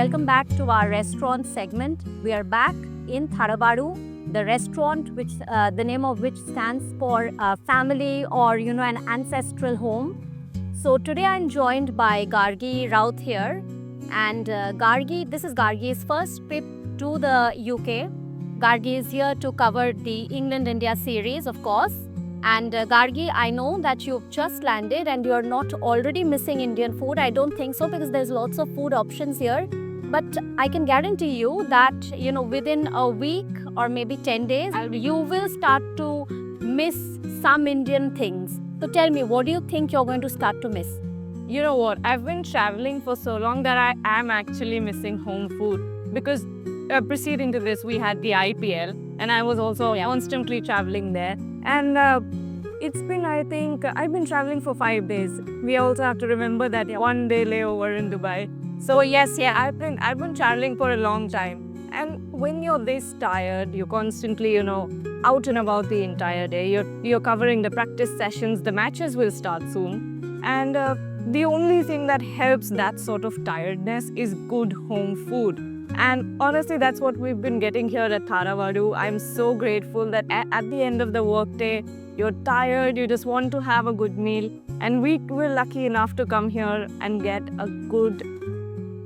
welcome back to our restaurant segment. We are back in Tharavaru, the restaurant which the name of which stands for family or an ancestral home. So today I'm joined by Gargi Raut here, and this is Gargi's first trip to the UK. Gargi is here to cover the England-India series, of course. And Gargi, I know that you've just landed and you're not already missing Indian food. I don't think so, because there's lots of food options here. But I can guarantee you that, within a week or maybe 10 days, you will start to miss some Indian things. So tell me, what do you think you're going to start to miss? You know what? I've been traveling for so long that I am actually missing home food, because preceding to this, we had the IPL and I was also constantly traveling there. And it's been, I think, I've been traveling for 5 days. We also have to remember that one day layover in Dubai. So yes, I've been traveling for a long time. And when you're this tired, you're constantly, out and about the entire day. You're covering the practice sessions. The matches will start soon. And the only thing that helps that sort of tiredness is good home food. And honestly, that's what we've been getting here at Tharavaru. I'm so grateful that at the end of the workday, you're tired, you just want to have a good meal. And we were lucky enough to come here and get a good,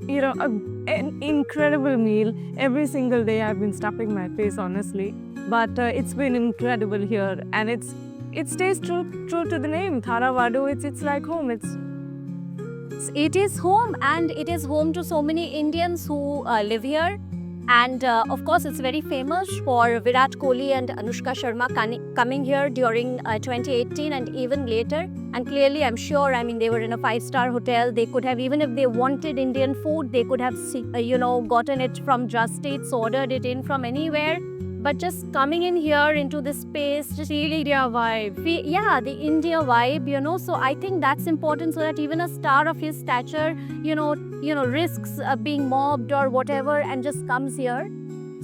an incredible meal. Every single day I've been stuffing my face, honestly. But it's been incredible here. And it stays true to the name, Tharavaru. It's like home. It is home, and it is home to so many Indians who live here. And of course, it's very famous for Virat Kohli and Anushka Sharma coming here during 2018 and even later. And clearly, I'm sure, they were in a 5-star hotel. They could have, even if they wanted Indian food, they could have, gotten it from Just Eats, ordered it in from anywhere. But just coming in here into this space, just really India vibe. The India vibe, so I think that's important, so that even a star of his stature, risks being mobbed or whatever and just comes here.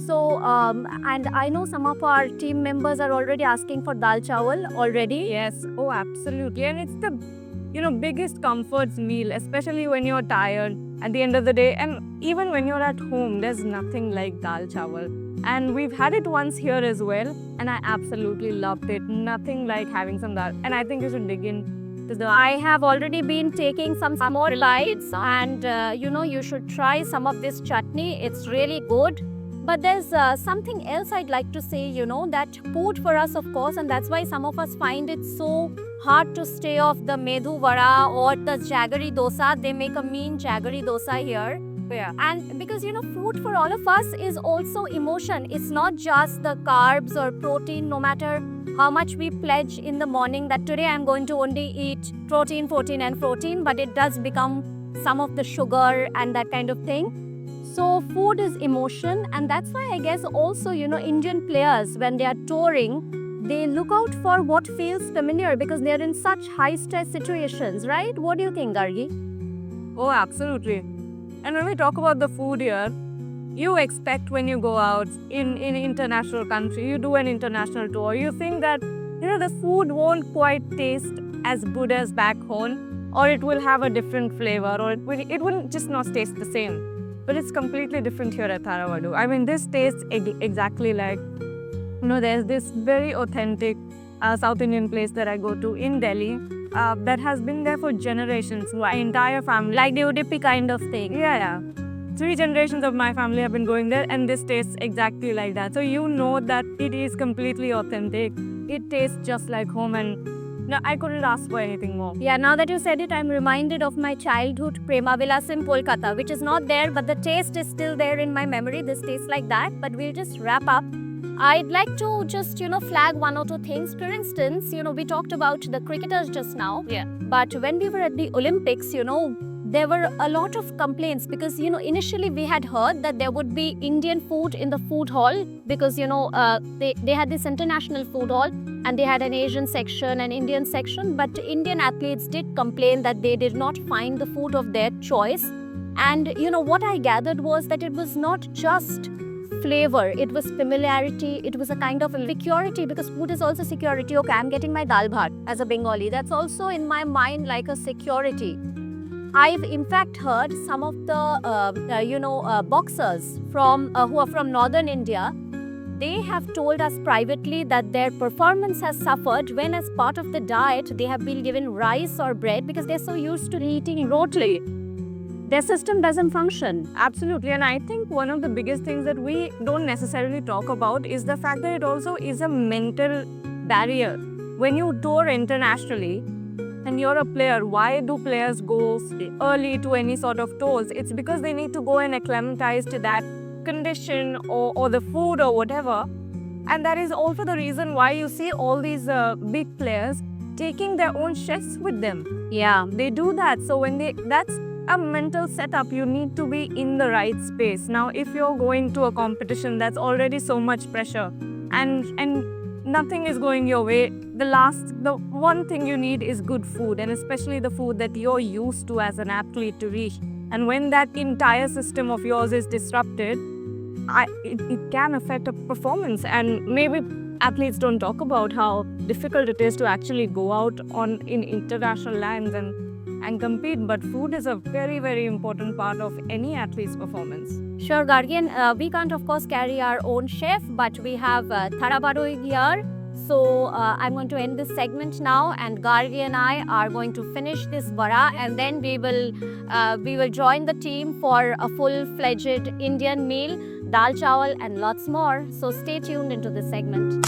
So, and I know some of our team members are already asking for dal chawal already. Yes, oh, absolutely. And it's the, biggest comforts meal, especially when you're tired at the end of the day. And even when you're at home, there's nothing like dal chawal. And we've had it once here as well, and I absolutely loved it. Nothing like having some dal. And I think you should dig in to the... I have already been taking some more lights, and you should try some of this chutney. It's really good. But there's something else I'd like to say, that food for us, of course, and that's why some of us find it so hard to stay off the Medhu Vada or the Jaggery Dosa. They make a mean Jaggery Dosa here. Yeah. And because, food for all of us is also emotion. It's not just the carbs or protein, no matter how much we pledge in the morning that today I'm going to only eat protein, but it does become some of the sugar and that kind of thing. So food is emotion, and that's why I guess also, Indian players, when they are touring, they look out for what feels familiar, because they're in such high stress situations, right? What do you think, Gargi? Oh, absolutely. And when we talk about the food here, you expect when you go out in international country, you do an international tour, you think that, the food won't quite taste as good as back home, or it will have a different flavor, or it will just not taste the same. But it's completely different here at Tharavaru. This tastes exactly like, there's this very authentic South Indian place that I go to in Delhi that has been there for generations. My entire family. Like the Udupi kind of thing. Yeah. 3 generations of my family have been going there, and this tastes exactly like that. So you know that it is completely authentic. It tastes just like home, and no, I couldn't ask for anything more. Yeah, now that you said it, I'm reminded of my childhood Prema Vilas in Kolkata, which is not there, but the taste is still there in my memory. This tastes like that, but we'll just wrap up. I'd like to just, flag 1 or 2 things. For instance, we talked about the cricketers just now. Yeah. But when we were at the Olympics, there were a lot of complaints, because, initially we had heard that there would be Indian food in the food hall, because, they had this international food hall and they had an Asian section and Indian section. But Indian athletes did complain that they did not find the food of their choice. And, what I gathered was that it was not just flavor, it was familiarity, it was a kind of security, because food is also security. Okay, I'm getting my dal bhat as a Bengali. That's also in my mind like a security. I've in fact heard some of the boxers from who are from northern India. They have told us privately that their performance has suffered when, as part of the diet, they have been given rice or bread because they're so used to eating rotely. Their system doesn't function. Absolutely. And I think one of the biggest things that we don't necessarily talk about is the fact that it also is a mental barrier. When you tour internationally and you're a player, why do players go early to any sort of tours? It's because they need to go and acclimatize to that condition or the food or whatever. And that is also the reason why you see all these big players taking their own chefs with them. Yeah. They do that. So that's a mental setup. You need to be in the right space. Now, if you're going to a competition, that's already so much pressure, and nothing is going your way. The one thing you need is good food, and especially the food that you're used to as an athlete to reach. And when that entire system of yours is disrupted, it can affect a performance. And maybe athletes don't talk about how difficult it is to actually go out in international lands and compete, but food is a very, very important part of any athlete's performance. Sure, Gargian. We can't, of course, carry our own chef, but we have Tharabaroi here. So I'm going to end this segment now, and Gargi and I are going to finish this vada, and then we will join the team for a full-fledged Indian meal, dal chawal, and lots more. So stay tuned into this segment.